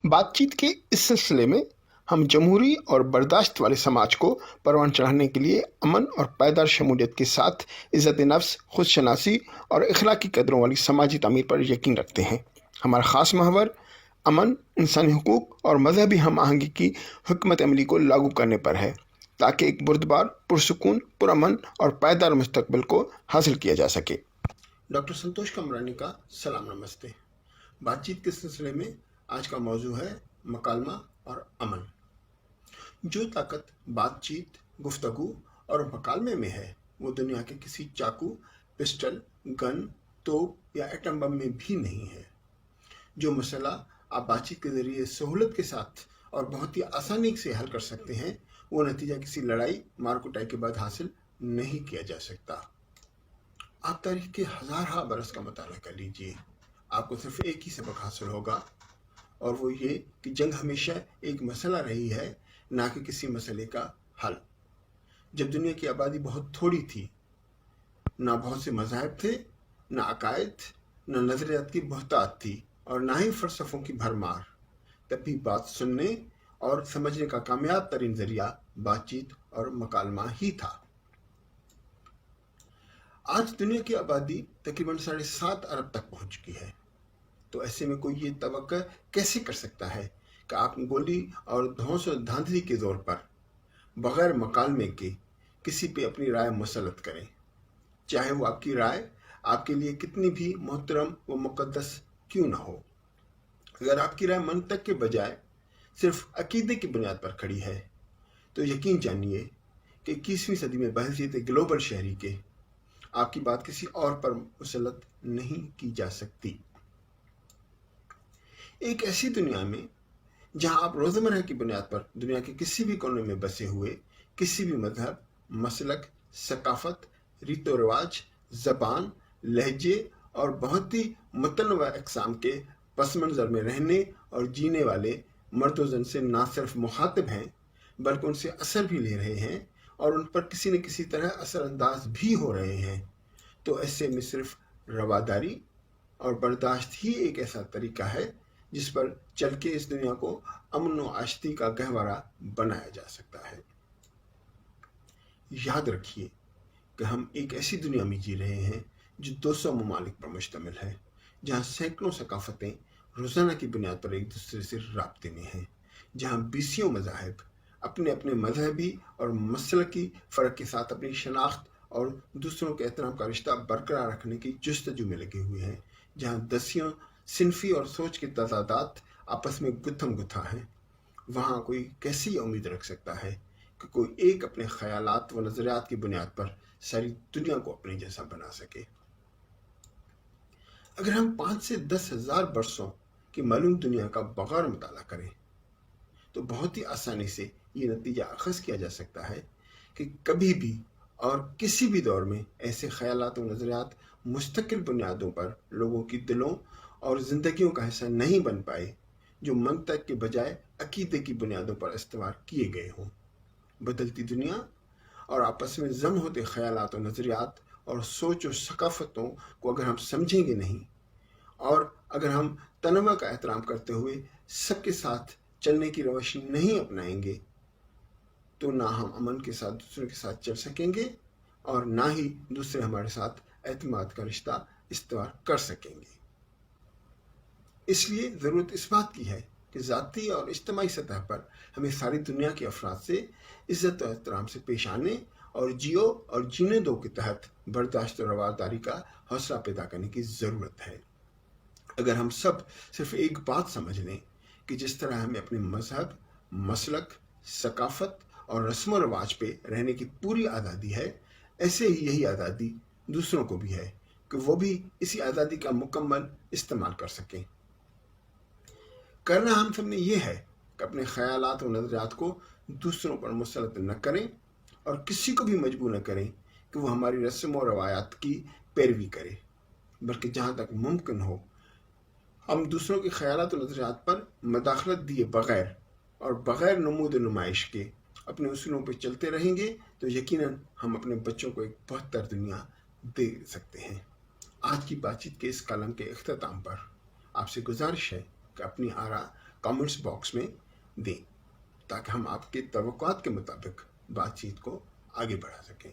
بات چیت کے اس سلسلے میں ہم جمہوری اور برداشت والے سماج کو پروان چڑھانے کے لیے امن اور پائیدار شمولیت کے ساتھ عزت نفس، خود شناسی اور اخلاقی قدروں والی سماجی تعمیر پر یقین رکھتے ہیں۔ ہمارا خاص محور امن، انسانی حقوق اور مذہبی ہم آہنگی کی حکمت عملی کو لاگو کرنے پر ہے، تاکہ ایک بردبار، پرسکون، پرامن اور پائیدار مستقبل کو حاصل کیا جا سکے۔ ڈاکٹر سنتوش کمرانی کا سلام نمستے۔ بات چیت کے سلسلے میں آج کا موضوع ہے مکالمہ اور امن۔ جو طاقت بات چیت، گفتگو اور مکالمے میں ہے، وہ دنیا کے کسی چاقو، پسٹل، گن، توپ یا ایٹم بم میں بھی نہیں ہے۔ جو مسئلہ آپ بات چیت کے ذریعے سہولت کے ساتھ اور بہت ہی آسانی سے حل کر سکتے ہیں، وہ نتیجہ کسی لڑائی مار کٹائی کے بعد حاصل نہیں کیا جا سکتا۔ آپ تاریخ کے ہزارہ برس کا مطالعہ کر لیجئے، آپ کو صرف ایک ہی سبق حاصل ہوگا، اور وہ یہ کہ جنگ ہمیشہ ایک مسئلہ رہی ہے، نہ کہ کسی مسئلے کا حل۔ جب دنیا کی آبادی بہت تھوڑی تھی، نہ بہت سے مذاہب تھے، نہ عقائد، نہ نظریات کی بہتات تھی، اور نہ ہی فلسفوں کی بھرمار، تب بھی بات سننے اور سمجھنے کا کامیاب ترین ذریعہ بات چیت اور مکالمہ ہی تھا۔ آج دنیا کی آبادی تقریباً 7.5 ارب تک پہنچ چکی ہے، تو ایسے میں کوئی یہ توقع کیسے کر سکتا ہے کہ آپ گولی اور دھونس و دھاندلی کے زور پر بغیر مکالمے کے کسی پہ اپنی رائے مسلط کریں، چاہے وہ آپ کی رائے آپ کے لیے کتنی بھی محترم و مقدس کیوں نہ ہو۔ اگر آپ کی رائے منطق کے بجائے صرف عقیدے کی بنیاد پر کھڑی ہے، تو یقین جانیے کہ 21ویں صدی میں بحیثیت گلوبل شہری کے آپ کی بات کسی اور پر مسلط نہیں کی جا سکتی۔ ایک ایسی دنیا میں جہاں آپ روزمرہ کی بنیاد پر دنیا کے کسی بھی کونے میں بسے ہوئے کسی بھی مذہب، مسلک، ثقافت، ریت و رواج، زبان، لہجے اور بہت ہی متنوع اقسام کے پس منظر میں رہنے اور جینے والے مرد و زن سے نہ صرف مخاطب ہیں، بلکہ ان سے اثر بھی لے رہے ہیں اور ان پر کسی نہ کسی طرح اثر انداز بھی ہو رہے ہیں، تو ایسے میں صرف رواداری اور برداشت ہی ایک ایسا طریقہ ہے جس پر چل کے اس دنیا کو امن و آشتی کا گہوارہ بنایا جا سکتا ہے۔ یاد رکھیے کہ ہم ایک ایسی دنیا میں جی رہے ہیں جو 200 ممالک پر مشتمل ہے، جہاں سینکڑوں ثقافتیں روزانہ کی بنیاد پر ایک دوسرے سے رابطے میں ہیں، جہاں 20 مذاہب اپنے اپنے مذہبی اور مسلکی فرق کے ساتھ اپنی شناخت اور دوسروں کے احترام کا رشتہ برقرار رکھنے کی جستجو میں لگے ہوئے ہیں، جہاں 10 صنفی اور سوچ کے تضادات آپس میں گتھم گتھا ہیں۔ وہاں کوئی کیسی امید رکھ سکتا ہے کہ کوئی ایک اپنے خیالات و نظریات کی بنیاد پر ساری دنیا کو اپنے جیسا بنا سکے؟ اگر ہم 5 سے 10 ہزار برسوں کی معلوم دنیا کا بغور مطالعہ کریں، تو بہت ہی آسانی سے یہ نتیجہ اخذ کیا جا سکتا ہے کہ کبھی بھی اور کسی بھی دور میں ایسے خیالات و نظریات مستقل بنیادوں پر لوگوں کی دلوں اور زندگیوں کا حصہ نہیں بن پائے، جو منطق کے بجائے عقیدے کی بنیادوں پر استوار کیے گئے ہوں۔ بدلتی دنیا اور آپس میں ضم ہوتے خیالات و نظریات اور سوچ و ثقافتوں کو اگر ہم سمجھیں گے نہیں، اور اگر ہم تنوع کا احترام کرتے ہوئے سب کے ساتھ چلنے کی روش نہیں اپنائیں گے، تو نہ ہم امن کے ساتھ دوسروں کے ساتھ چل سکیں گے، اور نہ ہی دوسرے ہمارے ساتھ اعتماد کا رشتہ استوار کر سکیں گے۔ اس لیے ضرورت اس بات کی ہے کہ ذاتی اور اجتماعی سطح پر ہمیں ساری دنیا کے افراد سے عزت و احترام سے پیش آنے اور جیو اور جینے دو کے تحت برداشت و رواداری کا حوصلہ پیدا کرنے کی ضرورت ہے۔ اگر ہم سب صرف ایک بات سمجھ لیں کہ جس طرح ہمیں اپنے مذہب، مسلک، ثقافت اور رسم و رواج پہ رہنے کی پوری آزادی ہے، ایسے ہی یہی آزادی دوسروں کو بھی ہے کہ وہ بھی اسی آزادی کا مکمل استعمال کر سکیں۔ کرنا ہم سب نے یہ ہے کہ اپنے خیالات و نظریات کو دوسروں پر مسلط نہ کریں، اور کسی کو بھی مجبور نہ کریں کہ وہ ہماری رسم و روایات کی پیروی کرے، بلکہ جہاں تک ممکن ہو ہم دوسروں کے خیالات و نظریات پر مداخلت دیے بغیر اور بغیر نمود و نمائش کے اپنے اصولوں پہ چلتے رہیں گے، تو یقیناً ہم اپنے بچوں کو ایک بہتر دنیا دے سکتے ہیں۔ آج کی بات چیت کے اس کالم کے اختتام پر آپ سے گزارش ہے کہ اپنی آراء کامنٹس باکس میں دیں تاکہ ہم آپ کے توقعات کے مطابق بات چیت کو آگے بڑھا سکیں.